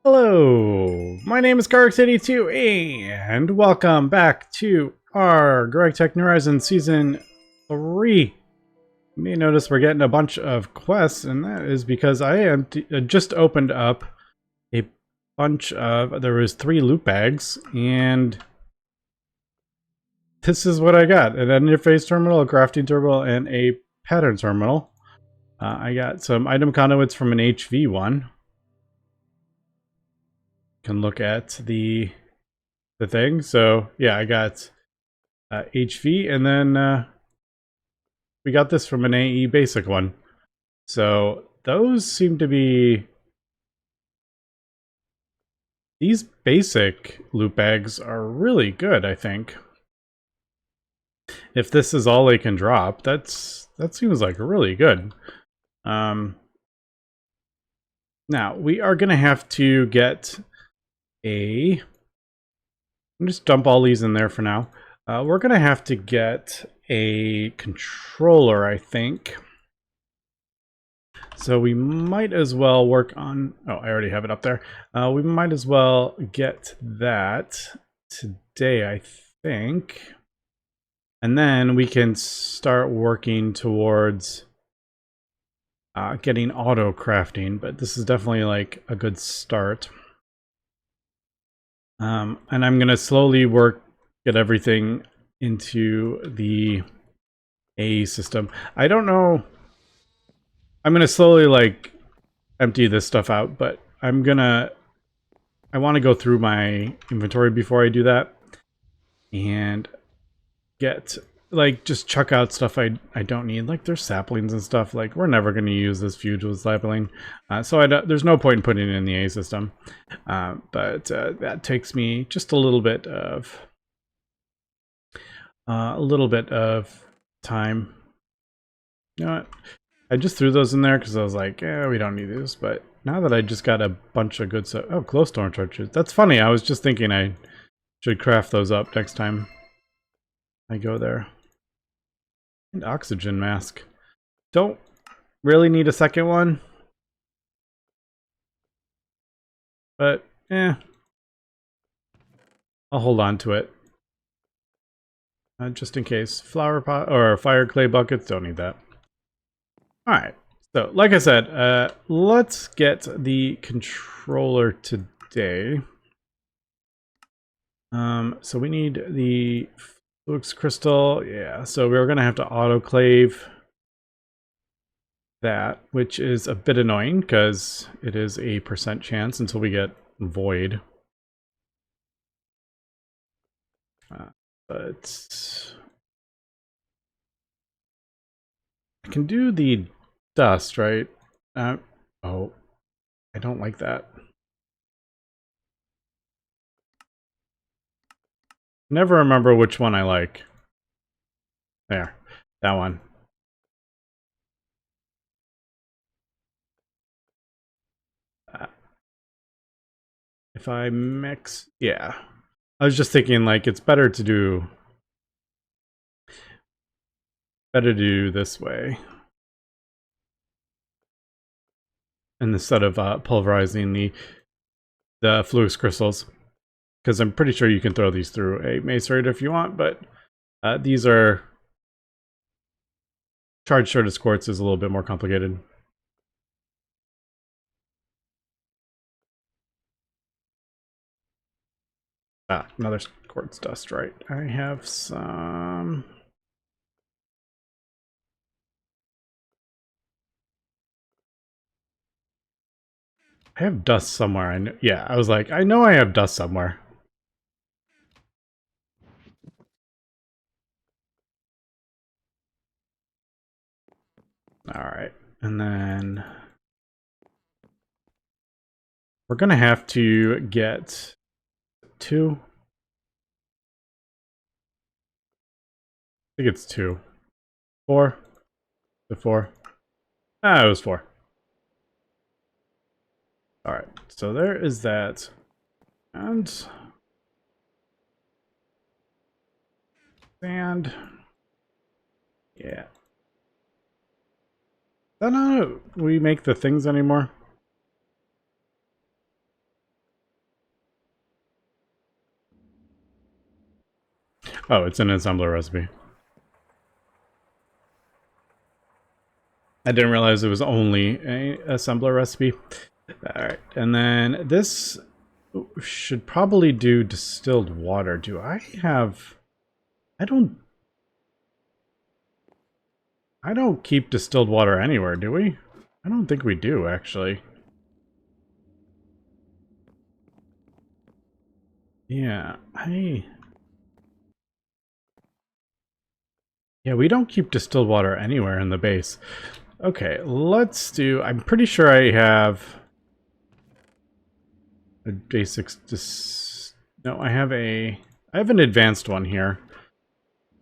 Hello, my name is GregTech, and welcome back to our GregTech New Horizons Season 3. You may notice we're getting a bunch of quests, and that is because I just opened up a bunch of... There was 3 loot bags, and this is what I got. An interface terminal, a crafting terminal, and a pattern terminal. I got some item conduits from an HV one. Can look at the thing. So yeah, I got HV, and then we got this from an AE basic one. So those seem to be... These basic loot bags are really good, I think. If this is all they can drop, that seems like really good. Now, we are going to have to get a... just dump all these in there for now. We're going to have to get a controller, I think. So we might as well work on... Oh, I already have it up there. We might as well get that today, I think. And then we can start working towards getting Autocrafting. But this is definitely like a good start. And I'm going to slowly get everything into the A system. I don't know... I'm going to slowly, like, empty this stuff out, but I want to go through my inventory before I do that. And get, like, just chuck out stuff I don't need. Like, there's saplings and stuff. Like, we're never going to use this fugitive sapling. So there's no point in putting it in the A system. But that takes me just a little bit of... time. You know what? I just threw those in there because I was like, we don't need this. But now that I just got a bunch of good stuff... Oh, glowstone torches. That's funny. I was just thinking I should craft those up next time I go there. And oxygen mask. Don't really need a second one. But, I'll hold on to it. Just in case. Flower pot or fire clay buckets, don't need that. Alright, so like I said, let's get the controller today. So we need the flux crystal, yeah, so we're going to have to autoclave that, which is a bit annoying because it is a % chance until we get void. But I can do the dust, right? Oh, I don't like that. Never remember which one I like. There, that one. If I mix, yeah. I was just thinking, like, it's better to do this way instead of pulverizing the flux crystals, because I'm pretty sure you can throw these through a macerator if you want, but these are charged shortest quartz is a little bit more complicated. Another quartz dust, right? I have some... I have dust somewhere. Yeah, I was like, I know I have dust somewhere. All right, and then we're gonna have to get 2. I think it's 2. 4. The 4. Ah, it was 4. Alright, so there is that. And sand. Yeah. I don't know. We make the things anymore. Oh, it's an assembler recipe. I didn't realize it was only a assembler recipe. Alright, and then this should probably do distilled water. Do I have... I don't keep distilled water anywhere, do we? I don't think we do, actually. Yeah, yeah, we don't keep distilled water anywhere in the base. Okay, let's do... I'm pretty sure I have a basic... No, I have an advanced one here.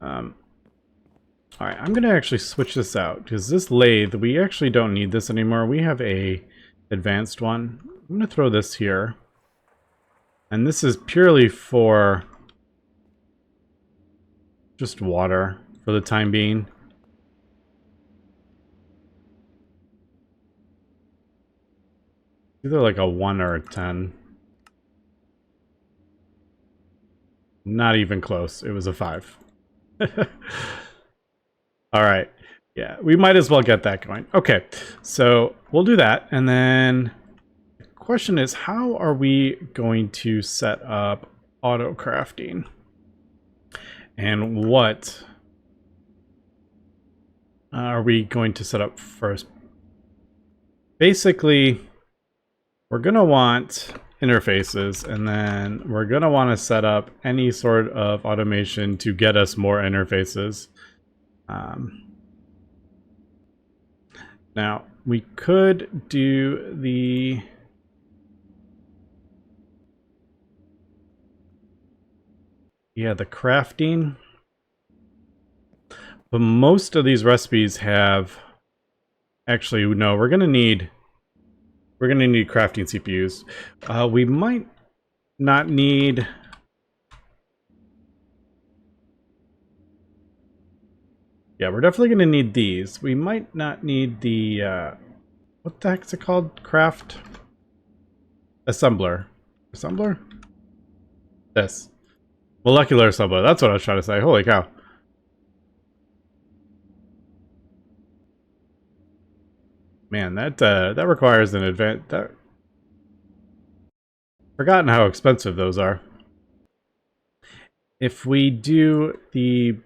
Alright, I'm gonna actually switch this out, because this lathe, we actually don't need this anymore. We have a advanced one. I'm gonna throw this here. And this is purely for just water for the time being. Either like a 1 or a 10. Not even close. It was a 5. Alright. Yeah, we might as well get that going. Okay, so we'll do that. And then the question is, how are we going to set up autocrafting? And what are we going to set up first? Basically, we're going to want interfaces, and then we're going to want to set up any sort of automation to get us more interfaces. Now, we could do the... Yeah, the crafting. But most of these recipes have... Actually, no, we're going to need crafting CPUs. We might not need... Yeah, we're definitely going to need these. We might not need the... what the heck's it called? Craft? Assembler. Assembler? This. Molecular assembler. That's what I was trying to say. Holy cow. Man, that requires an advanced... Forgotten how expensive those are. If we do the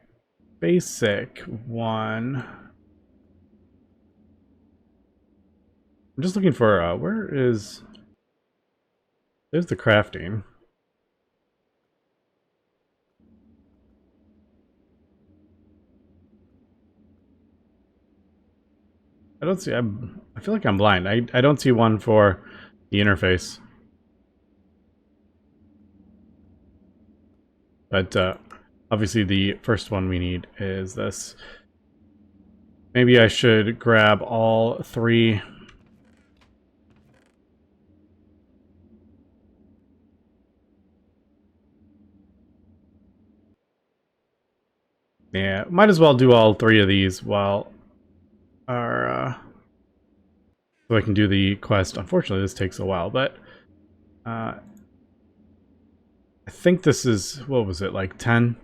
basic one... I'm just looking for... where is... There's the crafting. I don't see... I feel like I'm blind. I don't see one for the interface. But obviously the first one we need is this. Maybe I should grab all 3. Yeah, might as well do all 3 of these while our so I can do the quest. Unfortunately, this takes a while, but I think this is, what was it, like 10?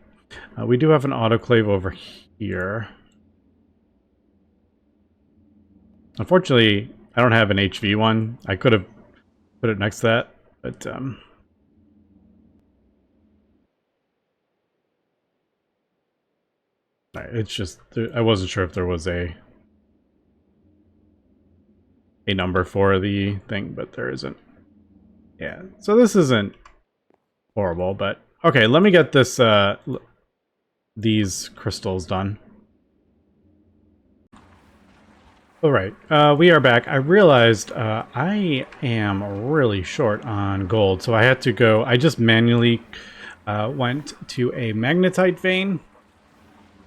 We do have an autoclave over here. Unfortunately, I don't have an HV one. I could have put it next to that, but it's just, I wasn't sure if there was a number for the thing, but there isn't. Yeah, so this isn't horrible, but okay, let me get this these crystals done. Alright, we are back. I realized I am really short on gold, so I had to go... I just manually went to a magnetite vein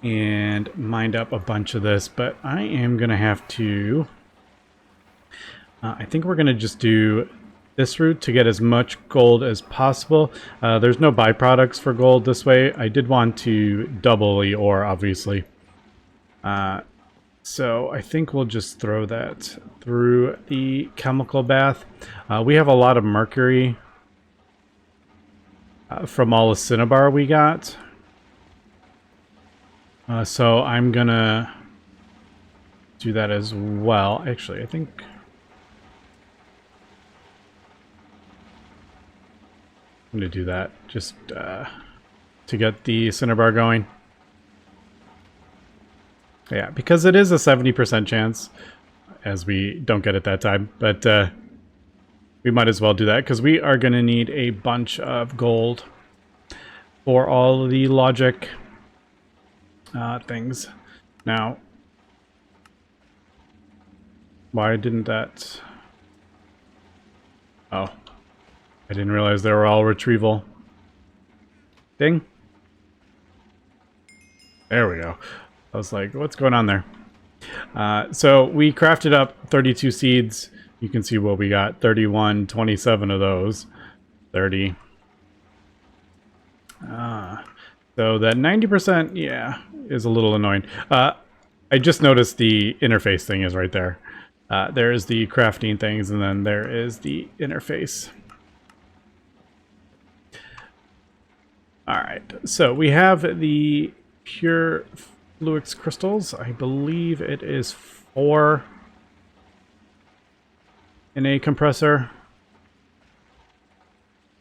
and mined up a bunch of this, but I am going to have to... I think we're going to just do this route to get as much gold as possible. There's no byproducts for gold this way. I did want to double the ore, obviously. So I think we'll just throw that through the chemical bath. We have a lot of mercury from all the cinnabar we got. So I'm gonna do that as well. Actually, I think I'm gonna do that just to get the cinnabar going. Yeah, because it is a 70% chance, as we don't get it that time, but we might as well do that because we are going to need a bunch of gold for all the logic things. Now, why didn't that... Oh, I didn't realize they were all retrieval. Ding. There we go. I was like, what's going on there? So we crafted up 32 seeds. You can see what we got. 31, 27 of those. 30. So that 90%, yeah, is a little annoying. I just noticed the interface thing is right there. There is the crafting things, and then there is the interface. Alright, so we have the pure Fluix crystals. I believe it is 4 in a compressor.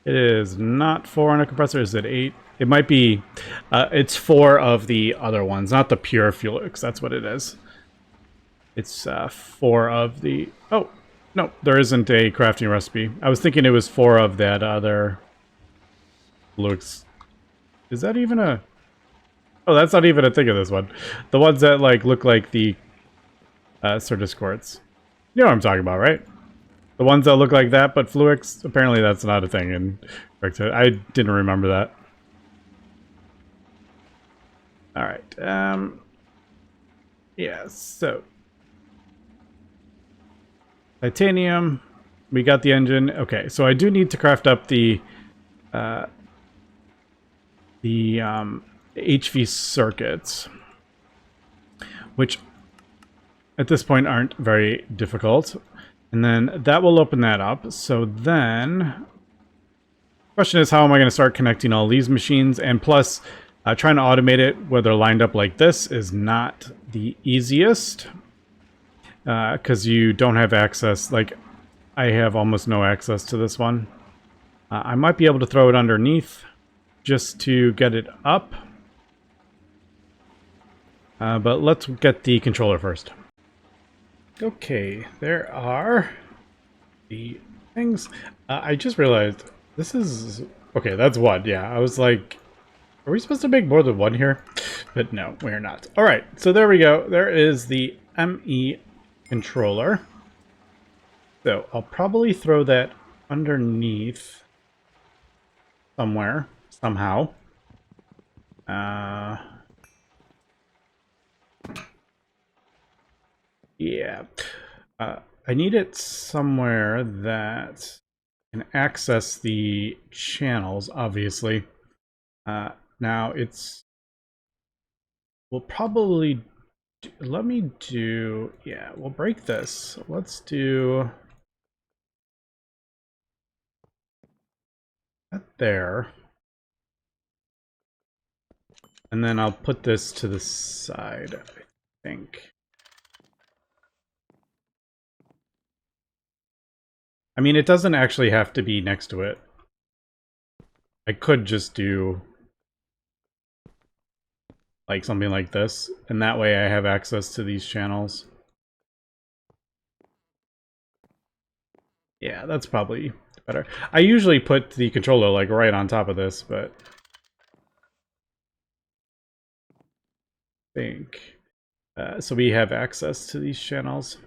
It is not 4 in a compressor. Is it 8? It might be. It's 4 of the other ones, not the pure Fluix. That's what it is. It's 4 of the... Oh, no, there isn't a crafting recipe. I was thinking it was 4 of that other Fluix. Is that even a... Oh, that's not even a thing of this one. The ones that like look like the Certus quartz. You know what I'm talking about, right? The ones that look like that, but Fluix, apparently that's not a thing in GregTech. I didn't remember that. Alright, yeah, so... Titanium. We got the engine. Okay, so I do need to craft up the HV circuits, which at this point aren't very difficult. And then that will open that up. So then, the question is, how am I going to start connecting all these machines? And plus, trying to automate it where they're lined up like this is not the easiest. Because you don't have access. Like, I have almost no access to this one. I might be able to throw it underneath just to get it up. But let's get the controller first. Okay, there are the things. I just realized this is... Okay, that's one. Yeah, I was like, are we supposed to make more than one here? But no, we're not. All right, so there we go. There is the ME controller. So I'll probably throw that underneath somewhere, somehow. Yeah. I need it somewhere that can access the channels, obviously. Now it's... We'll probably... Let me do... Yeah, we'll break this. Let's do... that there. And then I'll put this to the side, I think. I mean, it doesn't actually have to be next to it. I could just do like something like this, and that way I have access to these channels. Yeah, that's probably better. I usually put the controller like right on top of this, but I think so we have access to these channels.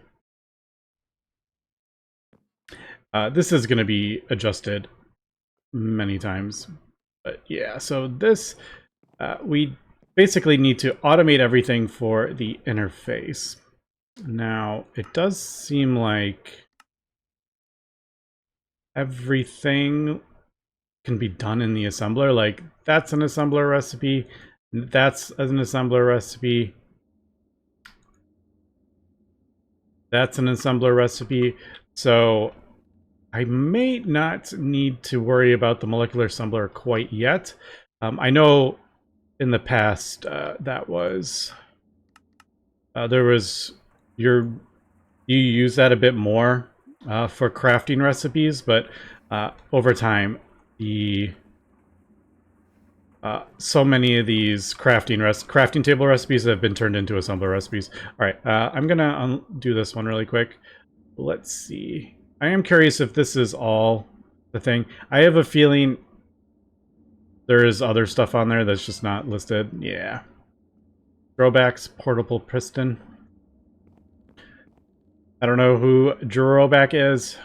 This is going to be adjusted many times, but yeah, so this we basically need to automate everything for the interface. Now, it does seem like everything can be done in the assembler. Like, that's an assembler recipe, that's an assembler recipe, that's an assembler recipe. So I may not need to worry about the molecular assembler quite yet. I know in the past, that was there was you use that a bit more for crafting recipes, but over time, the so many of these crafting table recipes have been turned into assembler recipes. All right, I'm gonna do this one really quick. Let's see. I am curious if this is all the thing. I have a feeling there is other stuff on there that's just not listed. Yeah. Throwbacks, portable piston. I don't know who Droback is,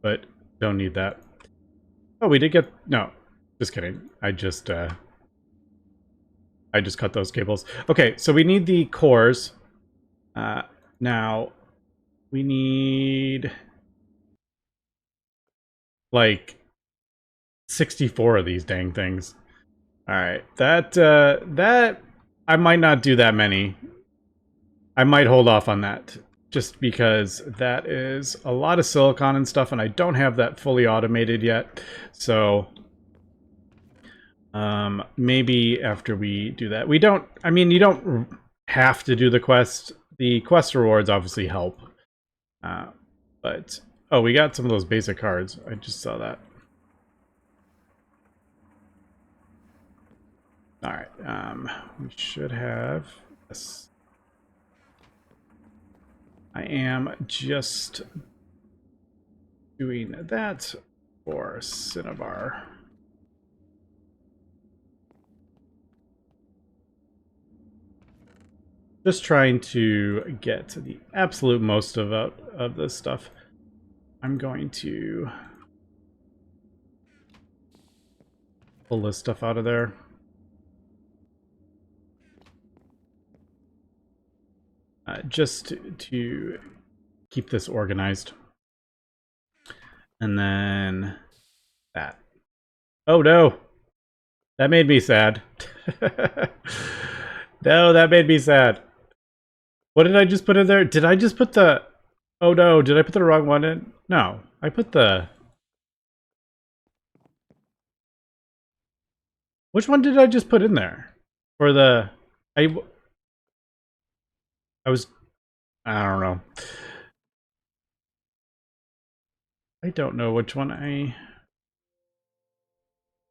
but don't need that. Oh, we did get... No, just kidding. I just cut those cables. Okay, so we need the cores. Now, we need... like 64 of these dang things. Alright, that... I might not do that many. I might hold off on that. Just because that is a lot of silicon and stuff, and I don't have that fully automated yet. So... maybe after we do that. We don't... I mean, you don't have to do the quest. The quest rewards obviously help. But... Oh, we got some of those basic cards. I just saw that. Alright, we should have this. I am just doing that for Cinnabar. Just trying to get the absolute most of this stuff. I'm going to pull this stuff out of there. Just to keep this organized. And then that. Oh no! That made me sad. No, that made me sad. What did I just put in there? Did I just put the... Oh no, did I put the wrong one in? No, I put the... Which one did I just put in there? For the... I was... I don't know. I don't know which one I...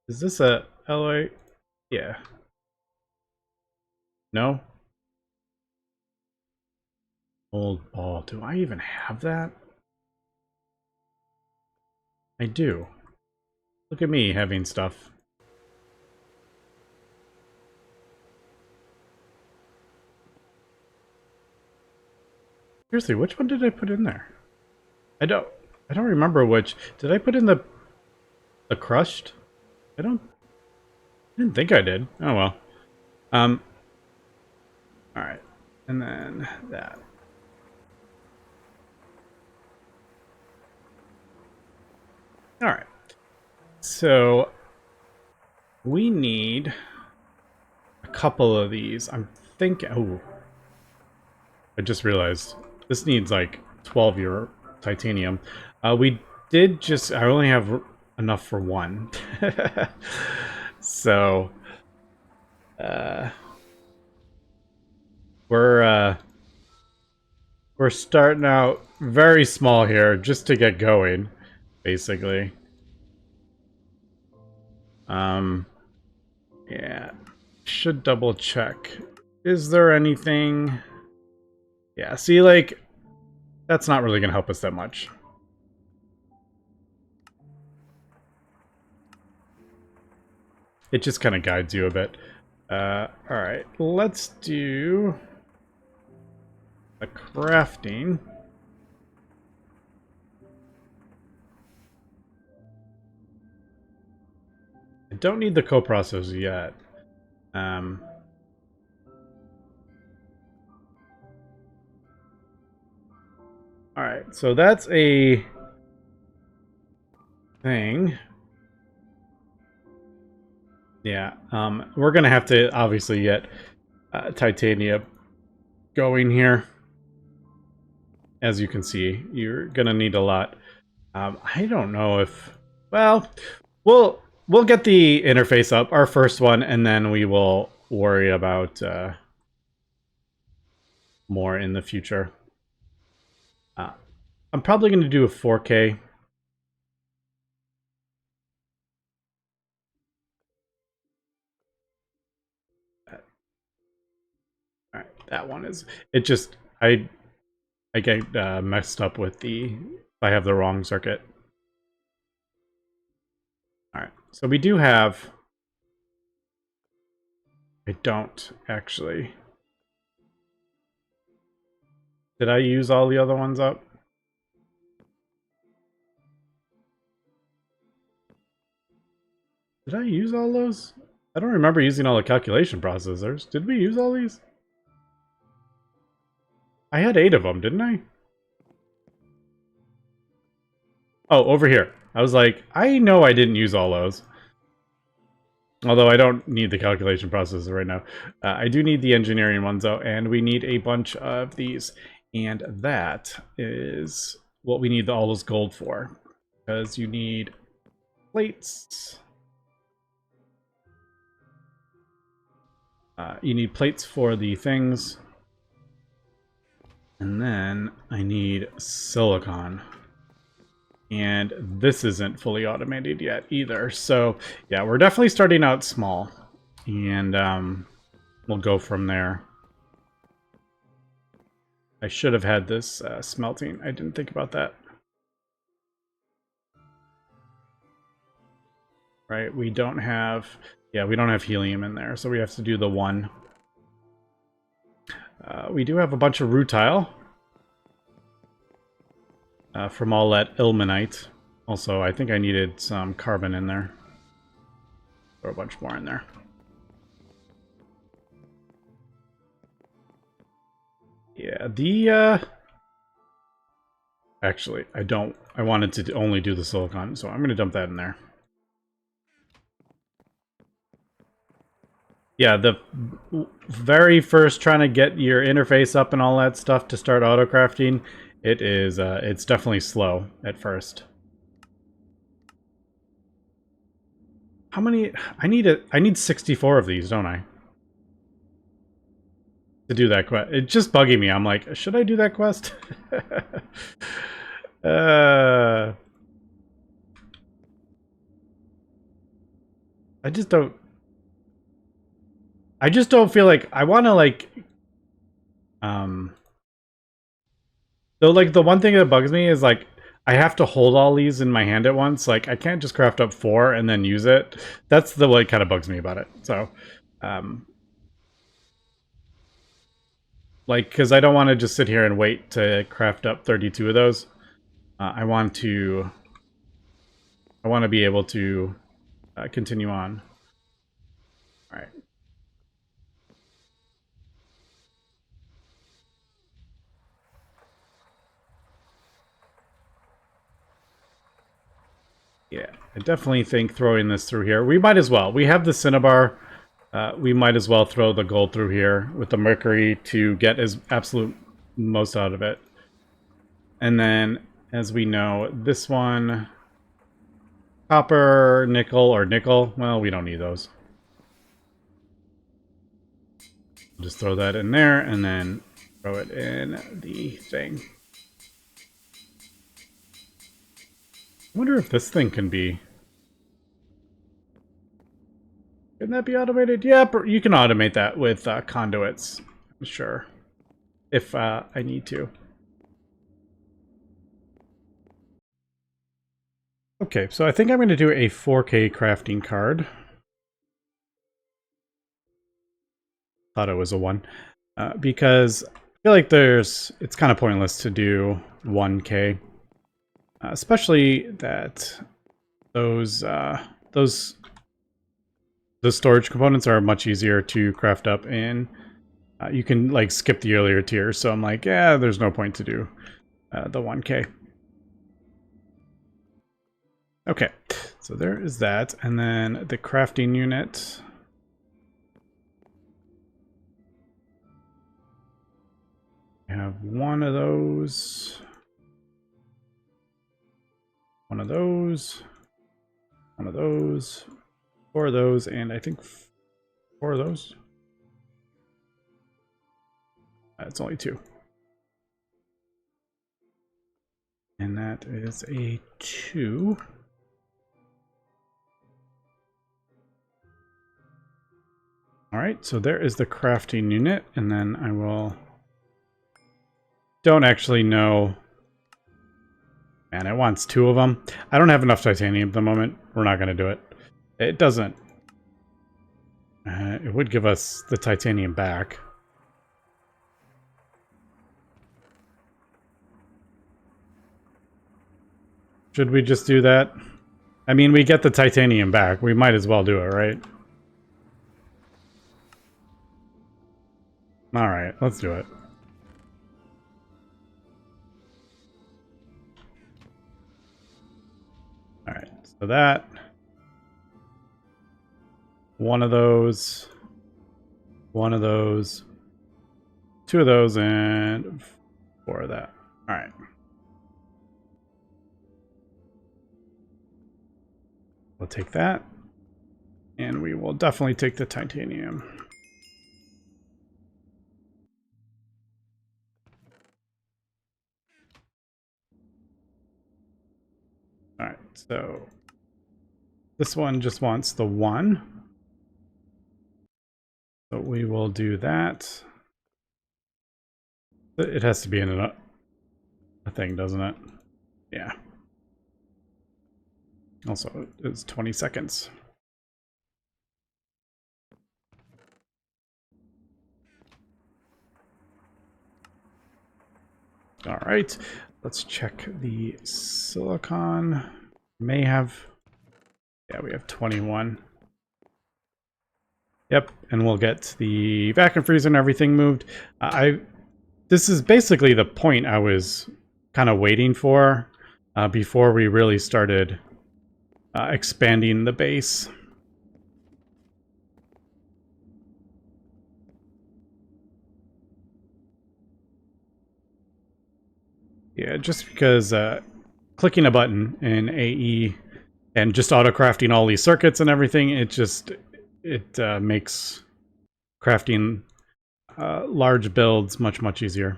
Is this a LA? Yeah. No? Old ball. Do I even have that? I do. Look at me having stuff. Seriously, which one did I put in there? I don't remember which. Did I put in the crushed? I didn't think I did. Oh well. Alright. And then that. Alright. So we need a couple of these. I'm thinking... Oh. I just realized this needs like 12 euro titanium. We did just... I only have enough for one. So... we're starting out very small here just to get going, basically. Yeah, should double check. Is there anything? Yeah, see, like, that's not really gonna help us that much. It just kind of guides you a bit. Alright, let's do a crafting. I don't need the coprocessor yet. Alright, so that's a thing. Yeah, we're gonna have to obviously get titanium going here. As you can see, you're gonna need a lot. I don't know if... Well, we'll get the interface up, our first one, and then we will worry about more in the future. I'm probably going to do a 4K. All right, that one is. It just I get messed up with the. I have the wrong circuit. All right, so we do have. I don't actually. Did I use all the other ones up? Did I use all those? I don't remember using all the calculation processors. Did we use all these? I had 8 of them, didn't I? Oh, over here. I was like, I know I didn't use all those. Although I don't need the calculation processor right now. I do need the engineering ones, though, and we need a bunch of these. And that is what we need all this gold for. Because you need plates. You need plates for the things. And then I need silicon. And this isn't fully automated yet either. So yeah, we're definitely starting out small. And we'll go from there. I should have had this smelting. I didn't think about that. Right, we don't have... Yeah, we don't have helium in there, so we have to do the 1. We do have a bunch of rutile. From all that ilmenite. Also, I think I needed some carbon in there. Or a bunch more in there. Yeah, the... Actually, I don't... I wanted to only do the silicon, so I'm going to dump that in there. Yeah, the very first trying to get your interface up and all that stuff to start autocrafting, it is, it's definitely slow at first. How many? I need 64 of these, don't I? To do that quest. It's just bugging me. I'm like, should I do that quest? I just don't... I just don't feel like... I want to, like... So, like, the one thing that bugs me is, like, I have to hold all these in my hand at once. Like, I can't just craft up 4 and then use it. That's the what kind of bugs me about it. So, like, because I don't want to just sit here and wait to craft up 32 of those. I want to be able to continue on. All right. Yeah, I definitely think throwing this through here. We might as well. We have the cinnabar. We might as well throw the gold through here with the mercury to get as absolute most out of it. And then, as we know, this one... Copper, nickel, or nickel. Well, we don't need those. Just throw that in there, and then throw it in the thing. I wonder if this thing can be... Can that be automated? Yeah, you can automate that with conduits. Sure. If I need to. Okay, so I think I'm going to do a 4K crafting card. Thought it was a 1. Because I feel like it's kind of pointless to do 1K. Especially that those the storage components are much easier to craft up, and you can like skip the earlier tiers. So I'm like, yeah, there's no point to do the 1K. Okay, so there is that, and then the crafting unit. I have one of those. One of those. One of those, 4 of those, and I think 4 of those. It's only 2. And that is a 2. All right, so there is the crafting unit, and then I will... Don't actually know... Man, it wants 2 of them. I don't have enough titanium at the moment. We're not going to do it. It doesn't... it would give us the titanium back. Should we just do that? I mean, we get the titanium back. We might as well do it, right? Alright, let's do it. Alright, so that... One of those... 2 of those, and 4 of that. Alright. We'll take that. And we will definitely take the titanium. Alright, so this one just wants the 1. So we will do that. It has to be in a thing, doesn't it? Yeah. Also, it's 20 seconds. All right, let's check the silicon. May have... Yeah, we have 21. Yep, and we'll get the vacuum freezer and everything moved. This is basically the point I was kind of waiting for before we really started expanding the base. Yeah, just because clicking a button in AE and just auto-crafting all these circuits and everything, it makes crafting large builds much easier.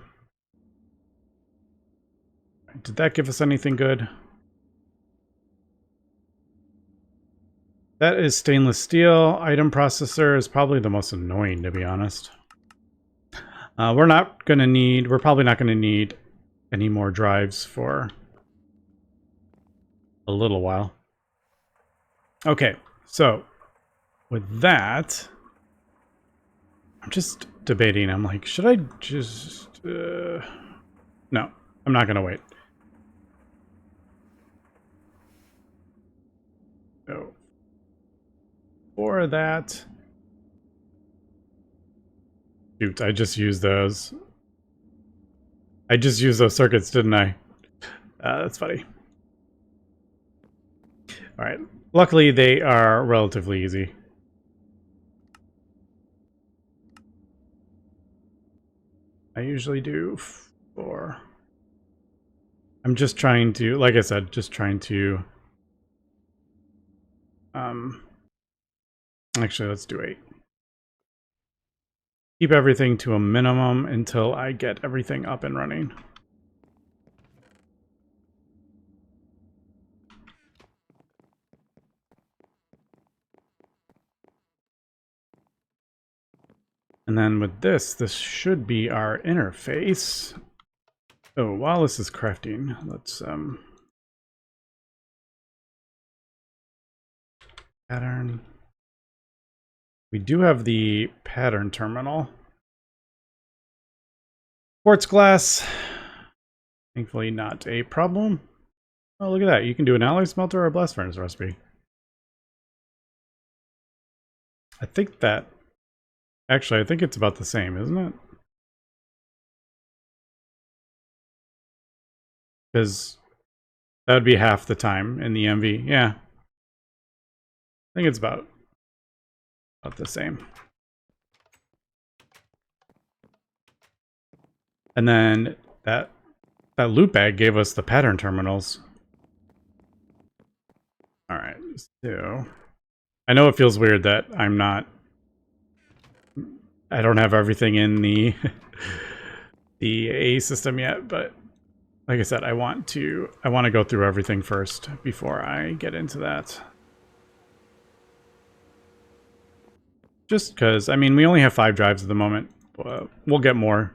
Did that give us anything good? That is stainless steel. Item processor is probably the most annoying, to be honest. We're probably not going to need any more drives for a little while. Okay, so with that, I'm just debating. I'm like, should I just... No, I'm not going to wait. So, for that... Shoot, I just used those. I just used those circuits, didn't I? That's funny. Alright. Luckily, they are relatively easy. I usually do 4. I'm just trying to, like I said, just trying to... Actually, let's do 8. Keep everything to a minimum until I get everything up and running. And then with this should be our interface. Oh, while this is crafting, let's pattern. We do have the pattern terminal. Quartz glass. Thankfully not a problem. Oh, look at that. You can do an alloy smelter or a blast furnace recipe. I think that... Actually, I think it's about the same, isn't it? Because that would be half the time in the MV. Yeah. I think it's about the same. And then that loot bag gave us the pattern terminals. All right, so I know it feels weird that I don't have everything in the the A system yet, but like I said, I want to go through everything first before I get into that. Just because, I mean, we only have 5 drives at the moment. We'll get more.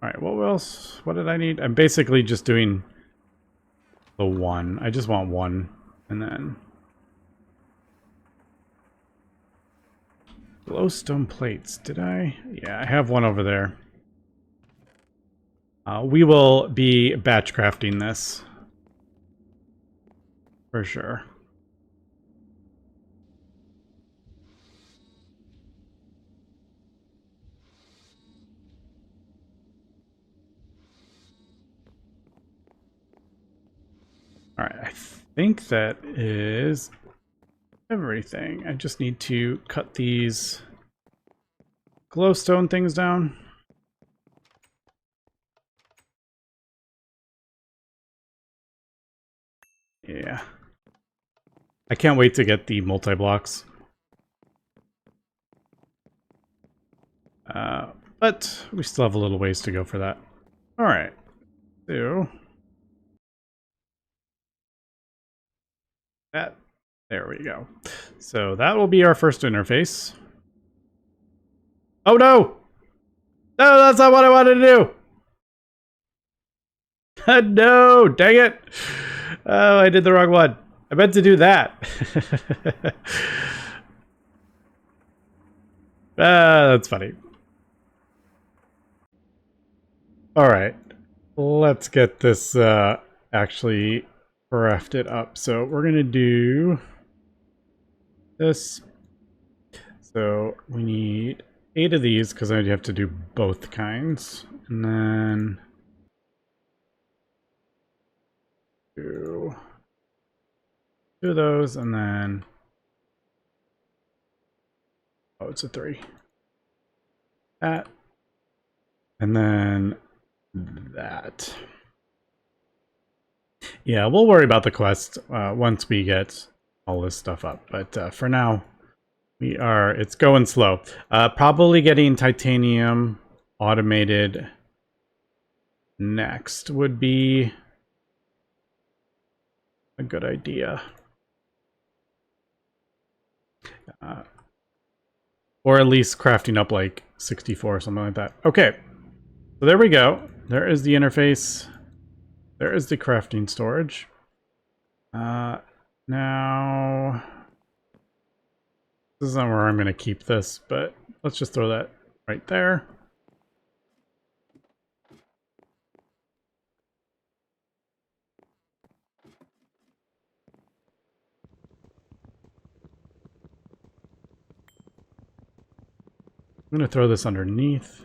Alright, what else? What did I need? I'm basically just doing the 1. I just want 1. And then... glowstone plates. Did I? Yeah, I have one over there. We will be batch crafting this. For sure. Alright, I think that is everything. I just need to cut these glowstone things down. Yeah. I can't wait to get the multi-blocks. But we still have a little ways to go for that. Alright. So... that. There we go. So that will be our first interface. Oh no! No, that's not what I wanted to do! No! Dang it! Oh, I did the wrong one. I meant to do that. That's funny. Alright. Let's get this actually crafted up. So we're going to do this. So we need 8 of these because I have to do both kinds. And then... do 2 of those, and then... oh, it's a 3. That. And then that. Yeah, we'll worry about the quest once we get all this stuff up. But for now, it's going slow. Probably getting titanium automated next would be a good idea. Or at least crafting up like 64 or something like that. Okay, so there we go. There is the interface. There is the crafting storage. Now, this isn't where I'm going to keep this, but let's just throw that right there. I'm going to throw this underneath.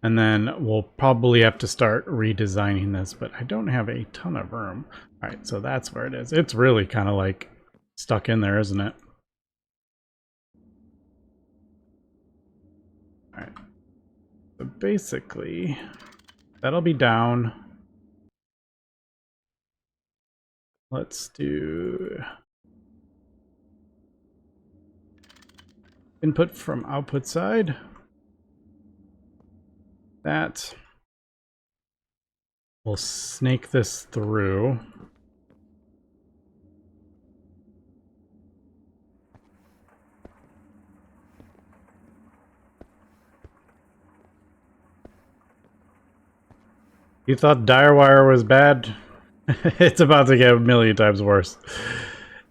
And then we'll probably have to start redesigning this, but I don't have a ton of room. All right, so that's where it is. It's really kind of like stuck in there, isn't it? All right. So basically, that'll be down. Let's do input from output side. That. We'll snake this through. You thought Direwire was bad? It's about to get a million times worse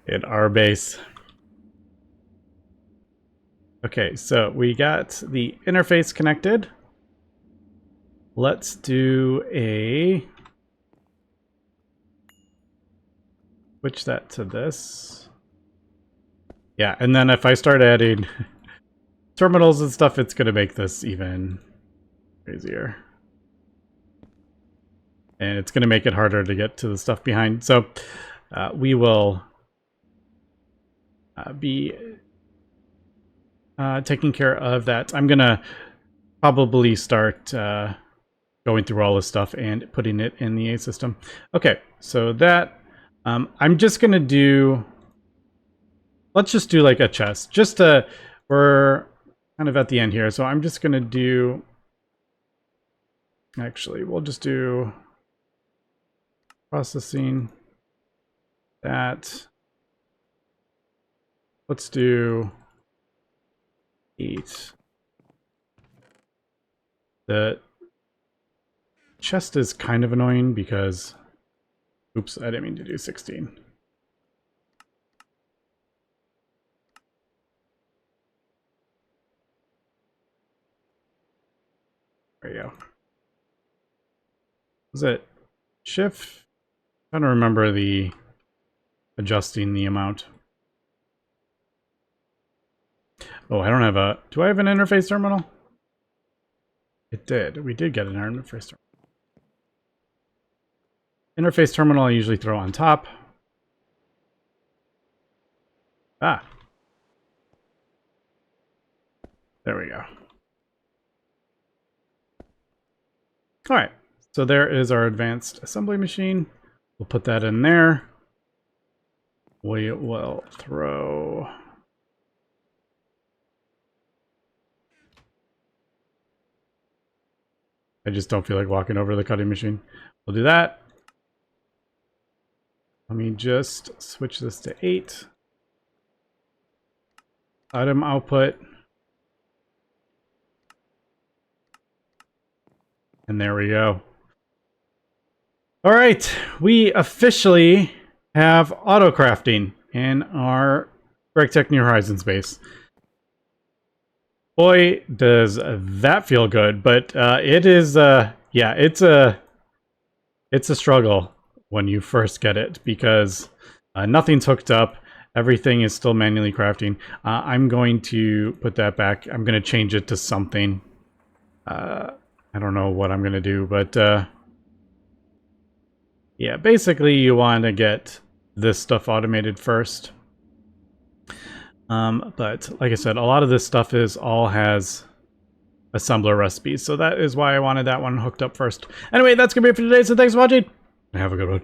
in our base. Okay, so we got the interface connected. Let's do a... switch that to this. Yeah, and then if I start adding terminals and stuff, it's going to make this even crazier. And it's going to make it harder to get to the stuff behind. So we will be taking care of that. I'm going to probably start going through all this stuff and putting it in the A system. Okay, so that I'm just gonna do. Let's just do like a chest. Just we're kind of at the end here, so I'm just gonna do. Actually, we'll just do processing that. Let's do 8. The chest is kind of annoying because, oops, I didn't mean to do 16. There you go. Was it shift? I don't remember the adjusting the amount. Oh, I don't have a... Do I have an interface terminal? It did. We did get an interface terminal. Interface terminal I usually throw on top. Ah. There we go. All right. So there is our advanced assembly machine. We'll put that in there. We will throw... I just don't feel like walking over to the cutting machine. We'll do that. Let me just switch this to 8. Item output. And there we go. All right, we officially have autocrafting in our GregTech New Horizons base. Boy, does that feel good! But it is, yeah, it's a struggle when you first get it because nothing's hooked up. Everything is still manually crafting. I'm going to put that back. I'm going to change it to something. I don't know what I'm going to do, but yeah, basically you want to get this stuff automated first. But like I said, a lot of this stuff all has assembler recipes, so that is why I wanted that one hooked up first. Anyway, that's gonna be it for today, so thanks for watching. Have a good one.